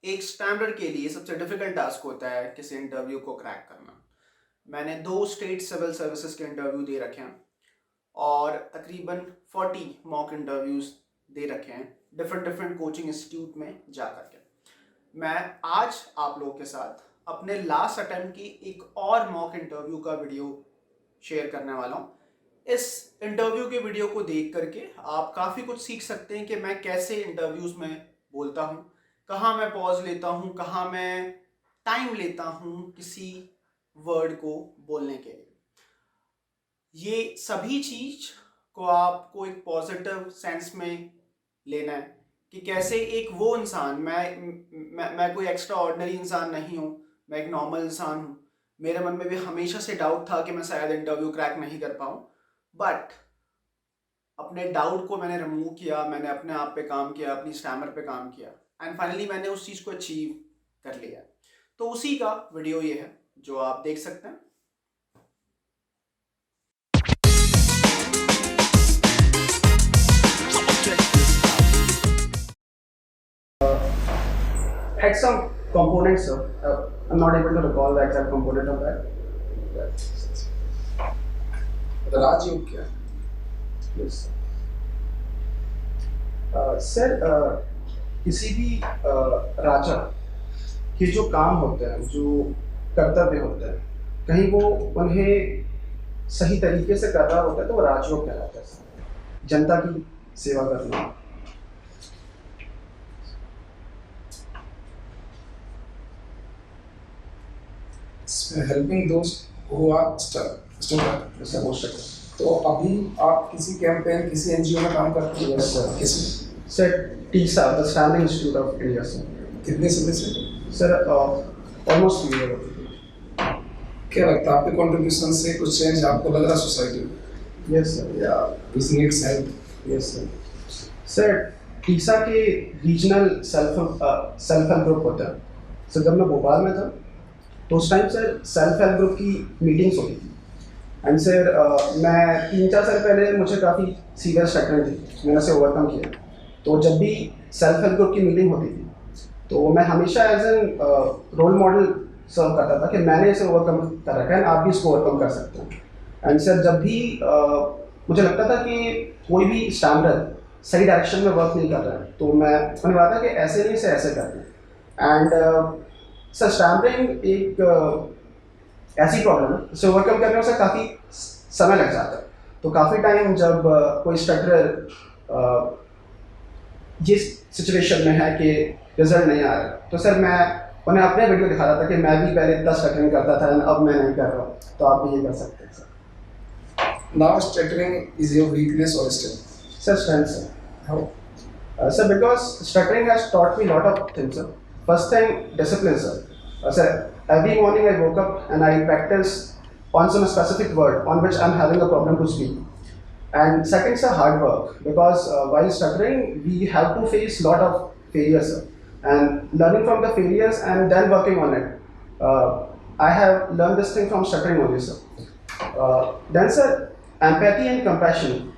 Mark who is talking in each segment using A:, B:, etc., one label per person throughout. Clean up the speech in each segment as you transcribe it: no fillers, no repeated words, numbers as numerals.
A: एक स्टैंडर्ड के लिए सबसे डिफिकल्ट टास्क होता है किसी इंटरव्यू को क्रैक करना। मैंने 2 स्टेट सिविल सर्विसेज के इंटरव्यू दे रखे हैं और तकरीबन 40 मॉक इंटरव्यूज दे रखे हैं डिफरेंट डिफरेंट कोचिंग इंस्टीट्यूट में जा करके। मैं आज आप लोगों के साथ अपने लास्ट अटेम्प्ट की एक और मॉक इंटरव्यू का वीडियो शेयर करने वाला हूँ। इस इंटरव्यू के वीडियो को देख करके आप काफ़ी कुछ सीख सकते हैं कि मैं कैसे इंटरव्यूज़ में बोलता हूँ, कहाँ मैं पॉज लेता हूँ, कहाँ मैं टाइम लेता हूँ किसी वर्ड को बोलने के लिए। ये सभी चीज़ को आपको एक पॉजिटिव सेंस में लेना है कि कैसे एक वो इंसान, मैं कोई एक्स्ट्रा ऑर्डिनरी इंसान नहीं हूँ, मैं एक नॉर्मल इंसान हूँ। मेरे मन में भी हमेशा से डाउट था कि मैं शायद इंटरव्यू क्रैक नहीं कर पाऊँ, बट अपने डाउट को मैंने रिमूव किया, मैंने अपने आप पे काम किया, अपनी स्टैमर पे काम किया एंड फाइनली मैंने उस चीज़ को अचीव कर लिया। तो उसी का वीडियो ये है जो आप देख सकते हैं। Had some components, sir. I'm not able to recall the exact component of that.
B: राजयोग क्या?
A: Yes, sir. सर, किसी भी राजा के जो काम होते हैं, जो कर्तव्य होते हैं, कहीं वो उन्हें सही तरीके से कर रहा होता है तो वो राजयोग कहलाता है सर। जनता की सेवा करना।
B: हेल्पिंग दोस्त हु आर स्टूडेंट।
A: ऐसा हो सकता है।
B: तो अभी आप किसी कैंपेन, किसी एनजीओ में काम करते हैं?
A: Yes, sir.
B: किसमें?
A: Sir, Tessa, the standing institute of India sir.
B: कितने समय से?
A: Sir, almost 2 year.
B: क्या लगता है आपके कंट्रीब्यूशन से कुछ चेंज आपको लग रहा है सोसाइटी में?
A: Yes sir.
B: या इस needs help?
A: Yes sir. Sir, Tessa के रीजनल सेल्फ हेल्प ग्रुप होता है सर। जब मैं भोपाल में था तो उस time sir self help group की मीटिंग्स होती थी एंड सर मैं 3-4 साल पहले मुझे काफ़ी सीरियस स्ट्रगल थी, मैंने उसे ओवरकम किया। तो जब भी सेल्फ हेल्प ग्रुप की मीटिंग होती थी तो मैं हमेशा एज एन रोल मॉडल सर्व करता था कि मैंने इसे ओवरकम कर रखा है, आप भी इसको ओवरकम कर सकते हैं। एंड सर जब भी मुझे लगता था कि कोई भी स्टैंडर्ड सही डायरेक्शन में वर्क नहीं कर रहा है तो मैंने कहा था कि ऐसे नहीं से ऐसे करते हैं। एंड सर स्टैम्परिंग एक ऐसी प्रॉब्लम है, इसे ओवरकम करने में उसे काफ़ी समय लग जाता है। तो काफ़ी टाइम जब कोई स्ट्रगलर जिस सिचुएशन में है कि रिजल्ट नहीं आ रहा तो सर मैं उन्हें अपने वीडियो दिखाता था कि मैं भी पहले इतना स्ट्रगलिंग करता था अब मैं नहीं कर रहा हूँ, तो आप भी ये कर सकते हैं sir.
B: Now struggling is your weakness और strength?
A: Sir strength sir.
B: How?
A: Sir, because stuttering has taught me a lot of things, sir. First thing, discipline, sir. Sir, every morning I woke up and I practice on some specific word on which I'm having a problem to speak. And second, sir, hard work. Because while stuttering, we have to face a lot of failures, sir. And learning from the failures and then working on it. I have learned this thing from stuttering only, sir. Then, sir, empathy and compassion.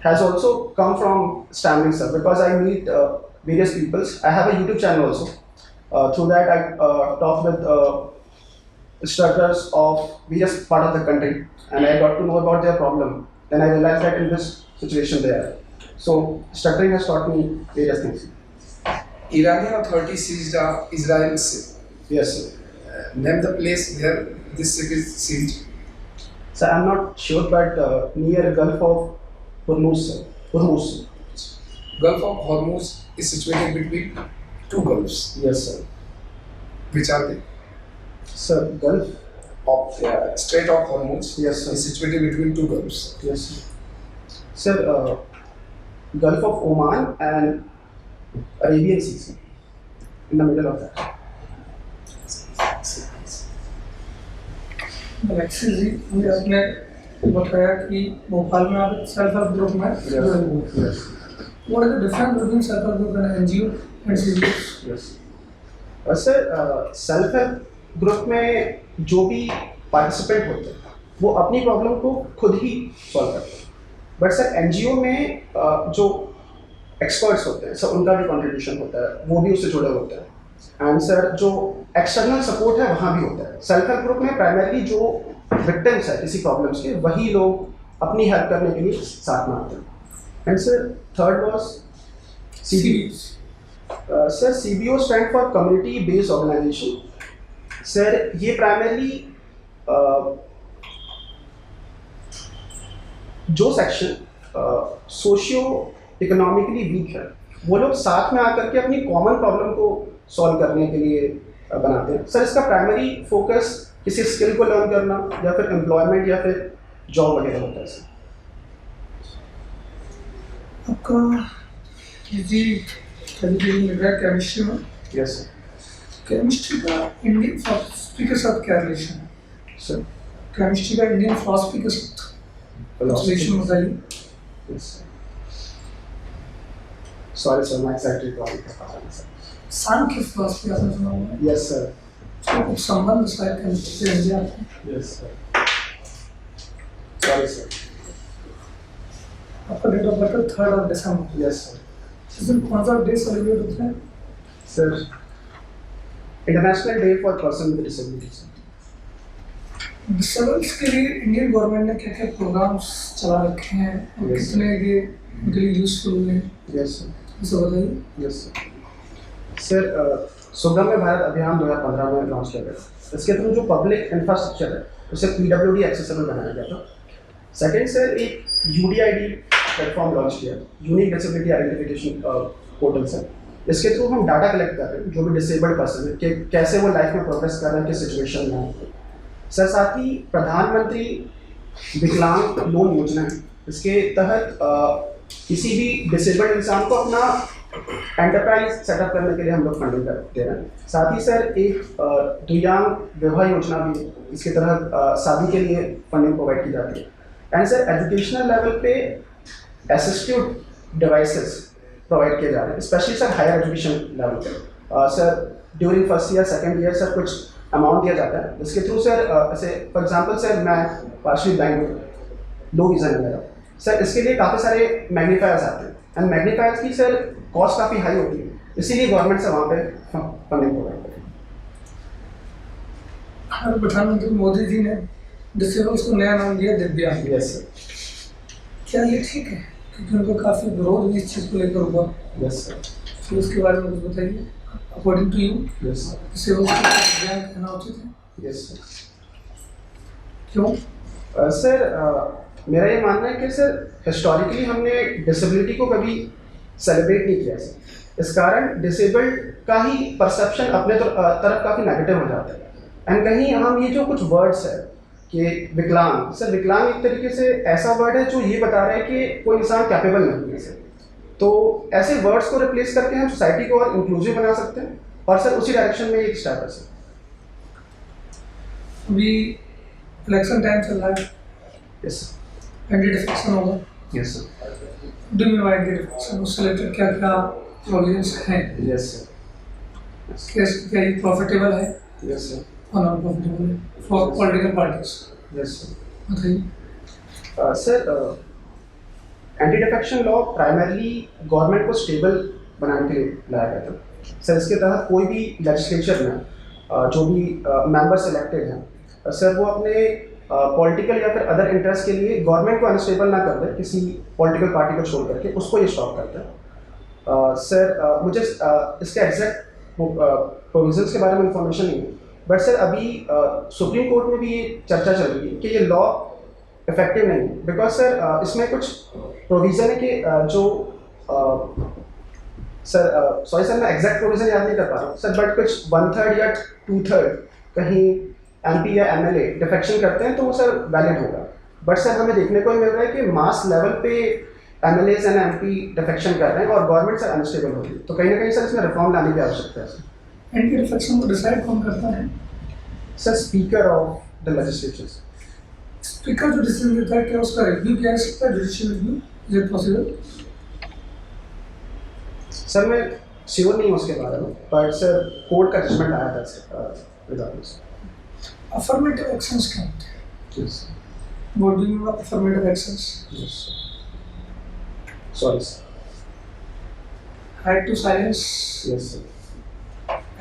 A: Has also come from stammering, sir, because I meet various peoples. I have a YouTube channel also. Through that, I talk with instructors of various part of the country, and I got to know about their problem. Then I realized that in this situation they are. So, stuttering has taught me various things.
B: Iranian authorities seized Israel ship.
A: Yes, sir.
B: Name the place where this ship is seized.
A: So I'm not sure, but near Gulf of Hormuz, sir. Hormuz.
B: Gulf of Hormuz is situated between two gulfs.
A: Yes, sir.
B: Which are they?
A: Sir, Gulf.
B: Of Strait of Hormuz.
A: Yes, sir.
B: Is situated between two gulfs.
A: Yes, sir. Sir, Gulf of Oman and Arabian Sea, sir. In the middle of that.
C: Galaxy ji, मुझे आपने बताया कि भोपाल में आप self help group में जुड़े हुए हैं। What is the difference between self help group and NGO and CGOs?
A: Yes. Sir, self help group में जो भी पार्टिसिपेंट होते हैं वो अपनी प्रॉब्लम को खुद ही सॉल्व करते हैं। बट सर एनजीओ में जो एक्सपर्ट्स होते हैं सर, उनका भी कंट्रीब्यूशन होता है, वो भी उससे जुड़े होते हैं। एंड सर जो एक्सटर्नल सपोर्ट है वहाँ भी होता है। सेल्फ हेल्प ग्रुप में प्राइमरली जो विक्टिम्स है किसी प्रॉब्लम्स के, वही लोग अपनी हेल्प करने के लिए साथ में आते हैं। And sir third was CBOs। Sir CBO stand for community based organisation. Sir ये प्राइमरली जो सेक्शन सोशियो इकोनॉमिकली वीक है, वो लोग साथ में आकर के अपनी कॉमन प्रॉब्लम को सॉल्व करने के लिए बनाते हैं। सर इसका प्राइमरी फोकस किसी स्किल को लर्न करना या फिर एम्प्लॉयमेंट या फिर जॉब वगैरह होता है सर।
C: आपका जी एजुकेशन लग रहा है केमिस्ट्री में।
A: Yes sir.
C: केमिस्ट्री का इंडियन फिलॉसफी के साथ क्या रिलेशन है?
A: सर
C: केमिस्ट्री का इंडियन फिलॉसफी के साथ रिलेशन बताइए।
A: Yes sir. सॉरी सर, मैं एग्जैक्टली रिकॉल कर पा रहा हूं सर।
C: सांख्य फिलॉसफी आपने सुना होगा?
A: Yes sir.
C: तो कुछ संबंध शायद केमिस्ट्री से है आपको?
A: Yes sir. Sorry sir.
C: आपका डेट ऑफ बर्थ 3 दिसंबर।
A: Yes sir.
C: इस दिन कौन सा डे सेलिब्रेट होता है?
A: Sir international day for person with disabilities.
C: Disables के लिए इंडियन गवर्नमेंट ने क्या क्या प्रोग्राम्स चला रखे हैं और
A: Yes,
C: कितने ये उनके लिए यूजफुल हुए हैं,
A: यस सर।
C: इसे बताइए।
A: Yes sir. सर सुगम्य भारत अभियान 2015 में लॉन्च किया गया। इसके थ्रू जो पब्लिक इंफ्रास्ट्रक्चर है उसे PWD एक्सेसिबल बनाया गया था। सेकेंड सर एक UDID प्लेटफॉर्म लॉन्च किया, unique disability identification portal sir. इसके थ्रू हम डाटा कलेक्ट कर रहे हैं जो भी डिसेबल्ड पर्सन है कि कैसे वो लाइफ में प्रोग्रेस कर रहे हैं, किस सिचुएशन में है सर। साथ ही प्रधानमंत्री विकलांग लोन योजना है, इसके तहत किसी भी डिसेबल्ड इंसान को अपना एंटरप्राइज सेटअप करने के लिए हम लोग फंडिंग दे रहे हैं। साथ ही सर एक दिव्यांग विवाह योजना भी है, इसके तहत शादी के लिए फंडिंग प्रोवाइड की जाती है। एंड सर एजुकेशनल लेवल पे असिस्टिव डिवाइसेस प्रोवाइड किए जा रहे हैं, specially sir higher education level पे। Sir during first year second year sir कुछ अमाउंट दिया जाता है, जिसके थ्रू सर ऐसे फॉर एग्जांपल सर मैं पार्शली ब्लाइंड, लो विजन है मेरा सर, इसके लिए काफ़ी सारे मैग्नीफायर्स आते हैं एंड मैग्नीफायर्स की सर कॉस्ट काफ़ी हाई होती है, इसीलिए गवर्नमेंट से वहाँ पे फंडिंग प्रोवाइड करती है।
C: हमारे प्रधानमंत्री मोदी जी ने डिसेबल्स को नया नाम दिया दिव्यांग।
A: Yes sir.
C: क्या ये ठीक है? क्योंकि उनको काफ़ी विरोध भी इस चीज़ को लेकर हुआ,
A: यस सर।
C: तो उसके बारे में कुछ बताइए। According to you
A: yes sir.
C: Disables को दिव्यांग कहना उचित है?
A: Yes sir.
C: क्यों?
A: सर मेरा ये मानना है कि सर हिस्टोरिकली हमने डिसेबिलिटी को कभी सेलिब्रेट नहीं किया सर। इस कारण डिसेबल्ड का ही परसेप्शन अपने तरफ काफ़ी नेगेटिव हो जाता है। एंड कहीं हम ये जो कुछ वर्ड्स है कि विकलांग, सर विकलांग एक तरीके से ऐसा वर्ड है जो ये बता रहा है कि कोई इंसान कैपेबल नहीं है सर। तो ऐसे वर्ड्स को रिप्लेस करके हम सोसाइटी को और इंक्लूसिव बना सकते हैं, और सर उसी डायरेक्शन में एक स्टेप है सर।
C: अभी इलेक्शन टाइम चल रहा है,
A: यस
C: कैंडिडेट डिफेक्शन होगा,
A: yes sir.
C: Do you invite the defection? उससे रिलेटेड क्या क्या प्रोविजंस हैं?
A: Yes sir.
C: क्या ये प्रॉफिटेबल है
A: यस सर।
C: और नॉन प्रॉफिटेबल है for political parties?
A: Yes sir.
C: बताइए।
A: Sir anti defection law primarily government को स्टेबल बनाने के लिए लाया गया था सर। इसके तहत कोई भी लेजिस्लेचर में जो भी मेंबर्स इलेक्टेड हैं सर, वो अपने पॉलिटिकल या फिर अदर इंटरेस्ट के लिए गवर्नमेंट को अनस्टेबल ना कर दे किसी पॉलिटिकल पार्टी को छोड़ करके, उसको ये स्टॉप करता है सर। मुझे इसके एग्जैक्ट प्रोविजंस के बारे में इंफॉर्मेशन नहीं है, बट सर अभी सुप्रीम कोर्ट में भी ये चर्चा चल रही है कि ये लॉ इफेक्टिव नहीं है, बिकॉज सर इसमें कुछ प्रोविज़न है कि जो सर सॉरी सर मैं एग्जैक्ट प्रोविज़न याद नहीं कर पा रहा हूँ सर, बट कुछ 1/3 या 2/3 कहीं MP या MLA डिफेक्शन करते हैं तो वो सर वैलिड होगा। बट सर हमें देखने को मिल रहा है कि मास लेवल पे MLAs एंड MP डिफेक्शन कर रहे हैं और गवर्नमेंट सर अनस्टेबल हो रही है, तो कहीं ना कहीं सर इसमें रिफॉर्म लाने की आवश्यकता है सर।
C: एंटी डिफेक्शन को डिसाइड कौन करता है?
A: Sir speaker of the legislature.
C: Speaker जो डिसीजन लेता है, क्या उसका रिव्यू किया जा सकता है? Judicial review, is it possible?
A: Sir मैं श्योर नहीं हूँ उसके बारे में, बट सर कोर्ट का जजमेंट आया था सर रिगार्डिंग।
C: अफर्मेटिव एक्शंस क्या होते हैं?
A: Yes
C: what do you mean affirmative actions?
A: Yes sorry sir.
C: Right to silence
B: yes sir,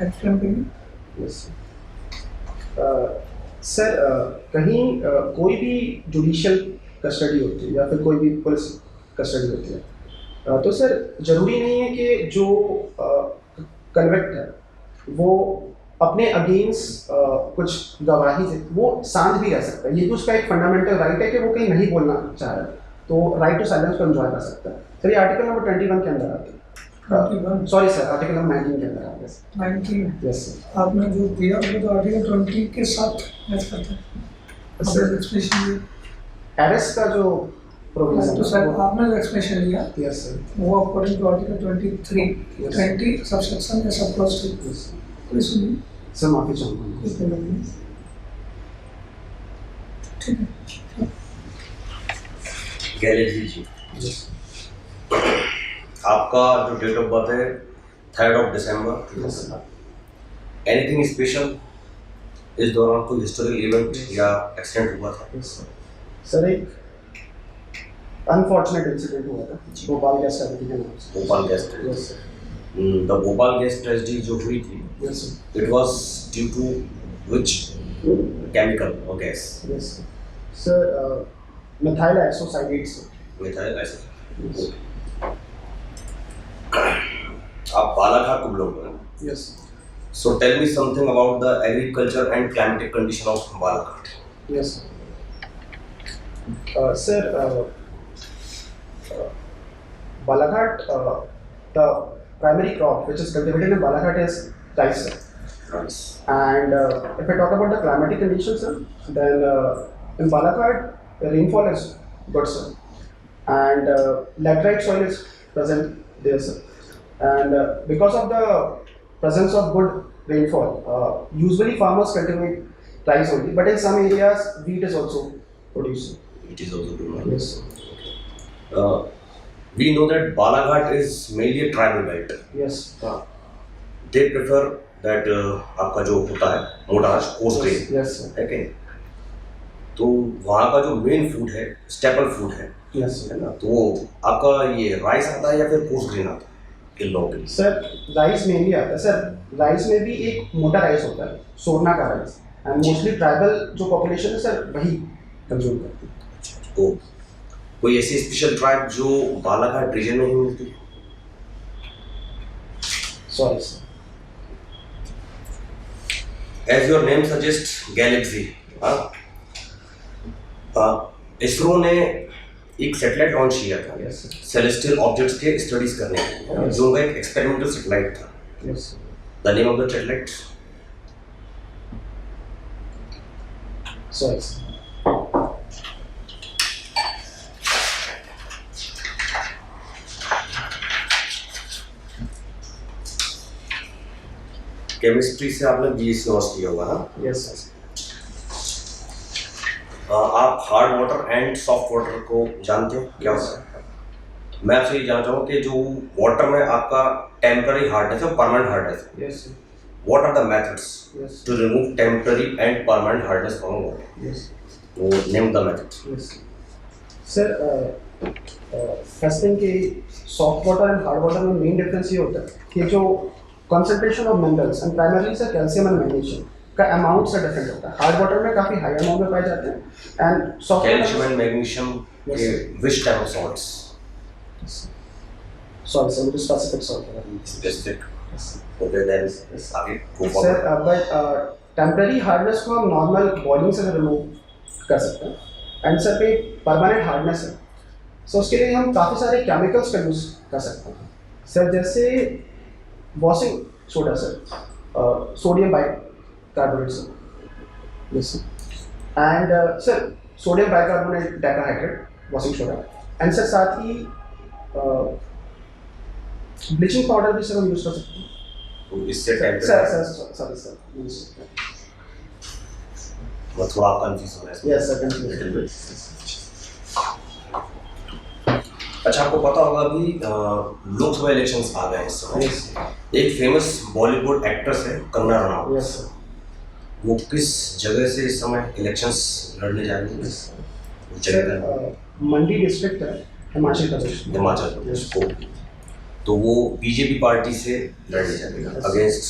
C: explain करिए।
B: यस सर, कहीं कोई भी जुडिशियल कस्टडी होती है या फिर कोई भी पुलिस कस्टडी होती है, तो सर जरूरी नहीं है कि जो कन्विक्ट है वो अपने अगेंस्ट कुछ गवाही से वो शांत भी रह सकता है। ये भी उसका एक फंडामेंटल राइट है कि वो कहीं नहीं बोलना चाह रहा है, तो राइट टू साइलेंस को एंजॉय कर सकता है। सर ये आर्टिकल नंबर 21 के अंदर आता है।
C: 21
B: सॉरी सर, आर्टिकल नंबर 19 के अंदर आता है।
C: 19
B: यस सर।
C: आपने जो दिया वो तो आर्टिकल 20 के साथ मैच करता है।
B: सर
C: एक्सप्लेनेशन
B: अरेस्ट का जो प्रोविजन
C: तो सर आपने जो एक्सप्लेनेशन लिया
B: यस सर,
C: वो according to article 23
B: Yes.
C: 20 subsection या सब क्लॉज 3
B: यस
C: कोई सुनिए
B: सर, माफी चाहूँगा।
C: कोई प्रॉब्लम नहीं। ठीक है।
D: गैलेक्सी जी,
B: यस
D: आपका जो डेट ऑफ बर्थ है 3 दिसंबर,
B: यस
D: एनीथिंग स्पेशल इस दौरान कोई हिस्टोरिकल इवेंट या एक्सीडेंट हुआ था?
B: Yes sir. सर एक अनफॉर्चुनेट इंसिडेंट हुआ था भोपाल गैस ट्रेजेडी के नाम से।
D: Bhopal gas tragedy,
B: yes sir,
D: the Bhopal gas tragedy जो हुई थी,
B: yes sir,
D: it was due to which chemical और gas?
B: Yes sir. Sir methyl isocyanate से।
D: Methyl isocyanate. आप बालाघाट को बिलोंग करें,
B: yes
D: so tell me something about the agriculture and climatic condition of Balaghat.
B: Yes sir, Balaghat, the primary crop which is cultivated in Balaghat is rice, sir.
D: Nice.
B: And if I talk about the climatic conditions, sir, then in Balaghat the rainfall is good, sir, and laterite soil is present there, sir. And because of the presence of good rainfall, usually farmers cultivate rice only, but in some areas wheat is also produced.
D: It is also good.
B: Yes, sir.
D: We know that Balaghat is mainly a tribal belt.
B: Yes.
D: They prefer that आपका जो होता है मोटाज coarse grain,
B: Yes, sir.
D: है कि नहीं? तो वहाँ का जो मेन फूड है, स्टेपल फूड है
B: Yes, sir.
D: ना, तो वो आपका ये राइस आता है या फिर कोर्स ग्रेन आता है इन लोगों के लिए?
B: सर राइस में भी आता है। सर राइस में भी एक मोटा राइस होता है, सोरना का राइस, एंड मोस्टली ट्राइबल जो पॉपुलेशन है सर वही कंज्यूम करती है।
D: तो कोई ऐसी स्पेशल ट्राइब जो बालाघाट रीजन में ही मिलती है?
B: Sorry sir.
D: As your name suggests, Galaxy, ISRO ने एक सैटेलाइट लॉन्च किया था
B: यस सर,
D: सेलेस्टियल ऑब्जेक्ट्स के स्टडीज करने के लिए, जो उनका एक एक्सपेरिमेंटल सैटेलाइट था।
B: Yes sir,
D: the name of the satellite?
B: Sorry sir.
D: Chemistry से आपने बीएससी ऑनर्स किया होगा ना?
B: Yes sir.
D: आप hard water and soft water को जानते हैं क्या होता है? मैं आपसे ये जानना चाहूँ कि जो वाटर में आपका टेम्पररी हार्डनेस और परमानेंट हार्डनेस है,
B: yes sir.
D: What are the methods
B: yes
D: to remove temporary and permanent hardness from water?
B: Yes
D: वो name the methods.
B: Yes sir. First thing कि soft water and hard water में main difference ये होता है कि जो concentration of minerals and primarily sir calcium and magnesium का amount से डिफरेंट होता है। हार्ड वाटर में काफ़ी हाई अमाउंट में पाए जाते हैं and soft
D: calcium and magnesium
B: Yes,
D: के
B: sir.
D: Which type of salts?
B: Sorry sir, मुझे specific salt
D: specific.
B: Yes.
D: Okay, then आगे go for.
B: Sir but temporary hardness को हम नॉर्मल बॉइलिंग से रिमूव कर सकते हैं एंड सर पे परमानेंट हार्डनेस है, सो उसके लिए हम काफ़ी सारे केमिकल्स का यूज़ कर सकते हैं सर, जैसे washing soda sir, sodium bicarbonate sir, yes sir, and sir sodium bicarbonate dihydrate washing soda, and sir साथ ही ब्लीचिंग पाउडर भी सर हम यूज़ कर सकते हैं।
D: तो इससे
B: सर
D: टेम्परेचर
B: सॉरी सर,
D: वो थोड़ा कंफ्यूज हो रहा है।
B: Yes sir, confuse.
D: अच्छा, आपको पता होगा अभी लोकसभा इलेक्शंस आ गए हैं इस समय।
B: यस
D: एक फेमस बॉलीवुड एक्ट्रेस है कंगना रनावत,
B: यस सर,
D: वो किस जगह से इस समय इलेक्शंस लड़ने जा रही है?
B: यस
D: वो जगह का नाम?
B: सर मंडी डिस्ट्रिक्ट है हिमाचल प्रदेश में।
D: हिमाचल प्रदेश को। तो वो बीजेपी पार्टी से लड़ने जाएगा अगेंस्ट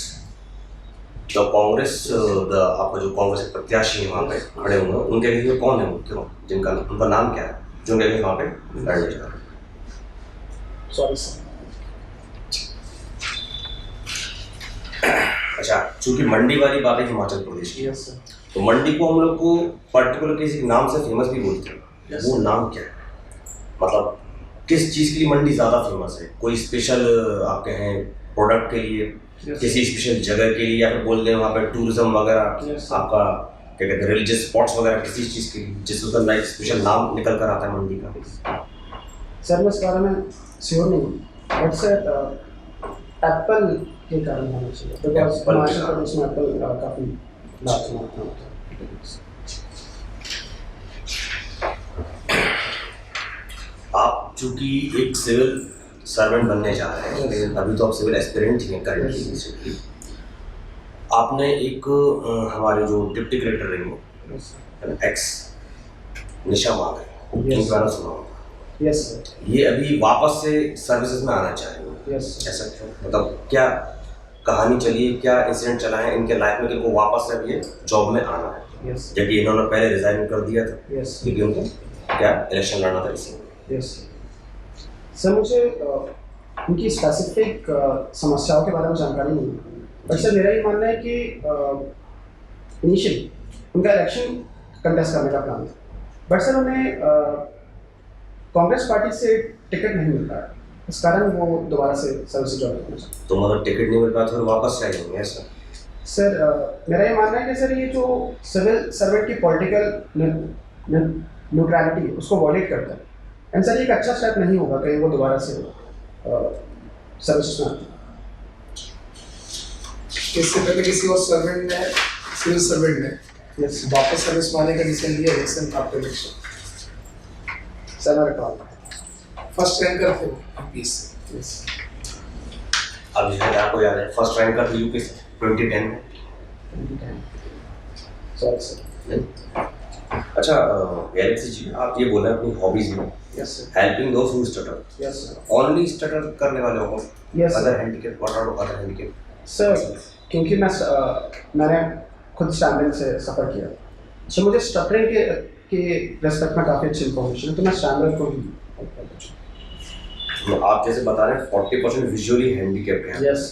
D: द कांग्रेस। आपका जो कांग्रेस के प्रत्याशी हैं वहाँ पे खड़े हुए हैं, उनके अगेंस्ट कौन है, क्यों, जिनका उनका नाम क्या है, जो उनके अगेंस्ट वहाँ पे लड़ने जा रहे हैं?
B: Sorry sir.
D: अच्छा, चूंकि मंडी वाली बात है हिमाचल प्रदेश की,
B: यस सर।
D: तो मंडी को हम लोग को पर्टिकुलर किसी नाम से फेमस भी बोलते हैं।
B: Yes.
D: वो नाम क्या है, मतलब किस चीज़ के लिए मंडी ज़्यादा फेमस है? कोई स्पेशल आप कहें प्रोडक्ट के लिए,
B: Yes.
D: किसी स्पेशल जगह के लिए, या फिर बोल दें वहाँ पे टूरिज्म वगैरह,
B: Yes.
D: आपका क्या कहते हैं रिलीजियस स्पॉट्स वगैरह, किसी चीज़ के लिए जिससे उसका लाइक स्पेशल नाम निकल कर आता है मंडी का?
B: सर मैं इस बारे में श्योर नहीं हूँ, बट सर एप्पल के कारण होना चाहिए, बिकॉज
D: Apple के
B: हिमाचल
D: कारण।
B: प्रदेश में एप्पल काफ़ी लार्ज मात्रा में होता है।
D: आप चूंकि एक सिविल सर्वेंट बनने जा रहे हैं, लेकिन अभी तो आप सिविल एस्पिरेंट ही हैं करेंटली बेसिकली। आपने एक हमारे जो डिप्टी कलेक्टर रही एक्स निशा मांग है,
B: Yes.
D: गाना सुना होगा,
B: यस सर।
D: ये अभी वापस से सर्विसेज में आना चाहेंगे,
B: यस सर।
D: ऐसा क्यों? मतलब क्या कहानी चली है, क्या इंसिडेंट चला है इनके लाइफ में कि इनको वापस से अब ये जॉब में आना है,
B: यस
D: जबकि इन्होंने पहले रिजाइन कर दिया था
B: यस
D: क्योंकि उनको क्या इलेक्शन लड़ना था इसलिए?
B: Yes sir. मुझे उनकी स्पेसिफिक समस्याओं के बारे में जानकारी नहीं है, बट सर मेरा ये मानना है कि इनिशियली उनका इलेक्शन कंटेस्ट करने का प्लान था, बट सर उन्हें कांग्रेस पार्टी से टिकट नहीं मिल पाया, इस कारण वो दोबारा से सर्विस ज्वाइन करना चाहते हैं।
D: तो मतलब टिकट नहीं मिल पाया तो वापस से आएंगे ऐसा?
B: सर मेरा ये मानना है कि सर ये जो सिविल सर्वेंट की पॉलिटिकल न्यूट्रलिटी है उसको वॉयलेट करता है, एंड सर ये एक अच्छा स्टेप नहीं होगा कहीं वो दोबारा से सर्विस में आते हैं।
E: इससे पहले किसी और सर्वेंट ने, सिविल सर्वेंट ने
B: यस
E: वापस सर्विस में आने का डिसीजन लिया इलेक्शन आफ्टर इलेक्शन।
B: सर मैं रिकॉल
E: फर्स्ट रैंकर थे यूपी से।
B: यस
D: अब जैसे आपको याद है फर्स्ट रैंक का यूपी से 2010 में।
B: Sorry sir.
D: अच्छा गैलेक्सी जी, आप ये बोले अपनी हॉबीज में
B: yes sir.
D: Helping those who stutter,
B: yes sir.
D: Only stutter करने वाले हो,
B: Yes,
D: other
B: sir.
D: Handicap, what are other handicap?
B: Sir क्योंकि मैंने खुद स्टैंडर्ड से सफ़र किया, तो मुझे स्टटरिंग के रेस्पेक्ट में काफ़ी अच्छी इन्फॉर्मेशन है, तो मैं स्टैंडर्ड को ही
D: तो आप जैसे बता रहे हैं 40% विजुअली हैंडीकैप हैं,
B: यस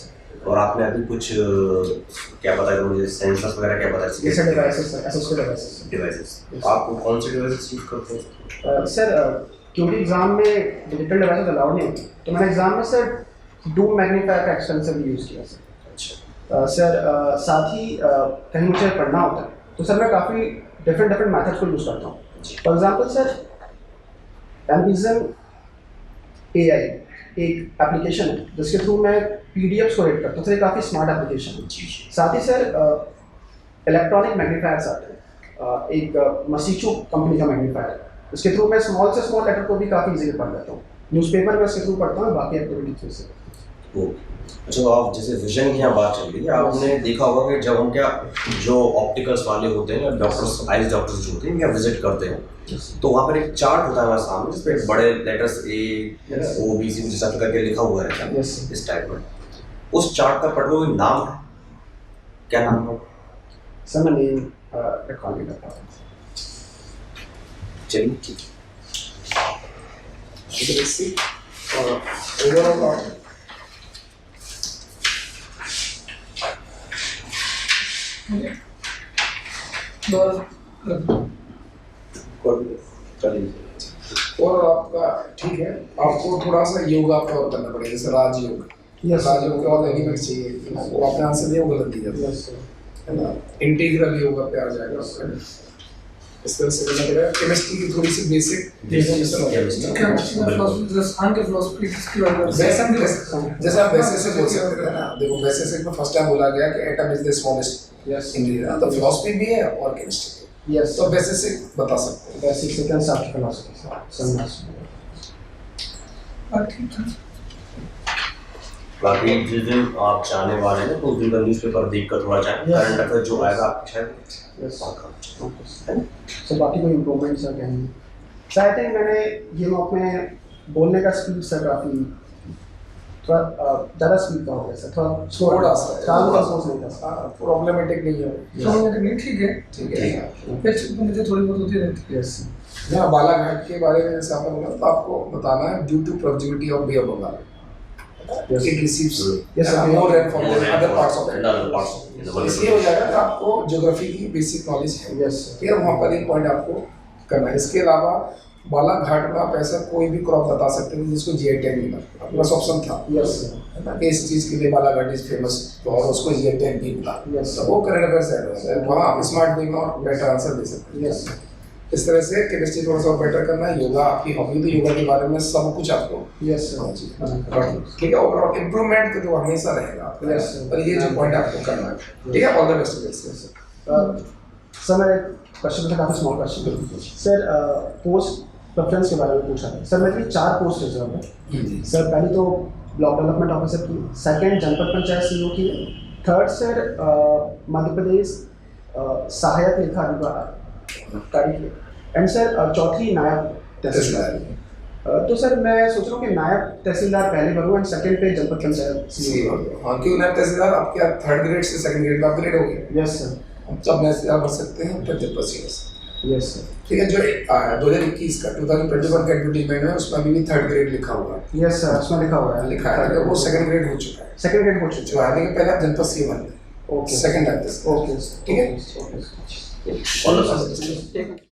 D: और आपने अभी कुछ क्या बताया मुझे, सेंसर्स वगैरह क्या
B: जैसे
D: बताया?
B: Devices sir, assistive devices
D: devices.
B: Yes.
D: आप कौन से डिवाइसेस यूज करते हैं?
B: सर क्योंकि एग्ज़ाम में डिजिटल डिवाइसेस अलाउड नहीं होते, तो मैंने एग्ज़ाम में सर डूम मैग्नीफायर का एक्सटेंसिवली यूज़ किया सर।
D: अच्छा,
B: सर साथ ही कहीं मुझे पढ़ना होता है तो सर मैं काफ़ी डिफरेंट मैथड्स को यूज़ करता हूँ। For example sir envision AI एक एप्लीकेशन है जिसके थ्रू मैं PDFs को रेड करता हूँ, सर ये काफ़ी स्मार्ट एप्लीकेशन है।
D: जी जी।
B: साथ ही सर इलेक्ट्रॉनिक मैग्नीफायर्स आते हैं, एक मसीचू कंपनी का मैग्नीफायर है, इसके थ्रू मैं स्मॉल से स्मॉल लेटर को भी काफ़ी इजीली पढ़ लेता हूँ। न्यूज़पेपर में इसके थ्रू पढ़ता हूँ, बाकी एक्टिविटी थ्रू से।
D: अच्छा, तो आप जैसे विजन की यहाँ बात चल रही है, आपने देखा होगा कि जब हम क्या जो ऑप्टिकल्स वाले होते हैं या डॉक्टर्स, आइज डॉक्टर्स जो होते हैं क्या विजिट करते हैं, तो वहाँ पर एक चार्ट होता है हमारे सामने जिस पे बड़े लेटर्स AOBC जैसा करके लिखा हुआ रहता है,
B: यस
D: इस टाइप में। उस चार्ट का पर्टिकुलर नाम है, क्या नाम है?
B: सर मैं नेम रिकॉल नहीं कर पा रहा।
D: चलिए ठीक है।
E: ओवरऑल और आपका ठीक है, आपको थोड़ा सा योगा पे और करना पड़ेगा, जैसे राजयोग।
B: Yes, sir.
E: राजयोग का और एलिमेंट चाहिए, वो आपने आंसर दिया वो गलत दिया था,
B: यस सर।
E: है ना। इंटीग्रल योगा पे आ जाएगा आपका, इस तरह से करना पड़ेगा। केमिस्ट्री की थोड़ी सी बेसिक
C: रसायन के फिलोसफी की बात करते हैं।
E: जैसे आप वैसे से बोल सकते हैं ना, देखो वैसे से में फर्स्ट टाइम बोला गया कि atom is the smallest
B: yes
E: ingredient, तो फिलोसफी भी है और केमिस्ट्री,
B: यस
E: तो वैसे से बता सकते हैं।
B: Basic second after philosophy sir.
C: ठीक है।
D: बाकी जिस दिन आप जाने वाले हैं तो उस दिन का न्यूज़पेपर देखकर थोड़ा जाए,
B: Yes.
D: करंट अफेयर जो आएगा आपकी शायद
B: यस सर। बाकी कोई इम्प्रूवमेंट्स है कहीं? सर आई थिंक मैंने ये अपने बोलने का स्पीड सर काफ़ी थोड़ा ज़्यादा स्पीड का हो गया सर,
E: थोड़ा सा
B: काम का सोच नहीं था।
E: प्रॉब्लमेटिक नहीं है
C: समझने के लिए ठीक है,
E: ठीक है।
C: फिर मुझे थोड़ी बहुत होती रहती है।
B: यस
E: यहाँ बालाघाट के बारे में जैसे आपने बोला तो आपको बताना है due to proximity of Bay of Bengal
B: Yes.
E: it receives
B: Yes, sir.
E: more rainfall than other parts of
D: and other parts of in the
E: it. इसलिए हो जाएगा कि आपको ज्योग्राफी की बेसिक नॉलेज है।
B: यस
E: ठीक है, वहाँ पर एक पॉइंट आपको करना है। इसके अलावा बालाघाट में आप ऐसा कोई भी क्रॉप बता सकते हैं जिसको जीआई टैग मिला, आपके पास ऑप्शन था
B: यस
E: है ना कि इस चीज़ के लिए बालाघाट इज फेमस और उसको जीआई टैग भी मिला।
B: Yes.
E: तो वो करंट अफेयर साइड हो जाता है, वहाँ आप स्मार्ट वे में और बेटर आंसर दे सकते हैं।
B: यस
E: इस तरह से केमिस्ट्री थोड़ा सा और बेटर करना है। योगा आपकी हॉबी, तो योगा के बारे में सब कुछ आपको
B: यस
E: होना चाहिए। ठीक है, ओवरऑल इम्प्रूवमेंट तो वहमीसा रहेगा आपका।
B: Yes, sir.
E: और ये जो पॉइंट आपको करना है, ठीक है, ऑल द बेस्ट।
B: सर मेरा क्वेश्चन था, काफ़ी small question sir. Post preference के बारे में पूछा था सर। मेरे लिए 4 पोस्ट रिजर्व है सर। पहली तो ब्लॉक डेवलपमेंट ऑफिसर की, सेकंड जनपद पंचायत सीईओ की, थर्ड सर मध्य प्रदेश सहायक लेखा अधिकारी की, एंड सर चौथी नायब तहसीलदार। तो सर मैं सोच रहा हूँ कि नायब तहसीलदार पहले बनूँ एंड सेकंड पे जनपद पंचायत सीईओ।
E: हाँ, क्यों नायब तहसीलदार आप क्या 3rd ग्रेड से 2nd ग्रेड में अपग्रेड हो गए?
B: Yes sir.
E: तब तहसीलदार बन सकते हैं फिर जनपद सीईओ।
B: Yes sir.
E: ठीक है, जो 2021 का 2021 का एडवर्टाइजमेंट है उसमें अभी भी 3rd ग्रेड लिखा हुआ है।
B: यस सर, उसमें लिखा हुआ है।
E: लिखा है तो वो 2nd ग्रेड हो चुका है।
B: सेकंड ग्रेड हो चुका
E: जो है लेकिन पहले आप जनपद सीईओ बन गए,
B: ओके
E: 2nd है।
B: ओके
E: ठीक है।
B: ओके।
D: all the best.
B: ठीक है।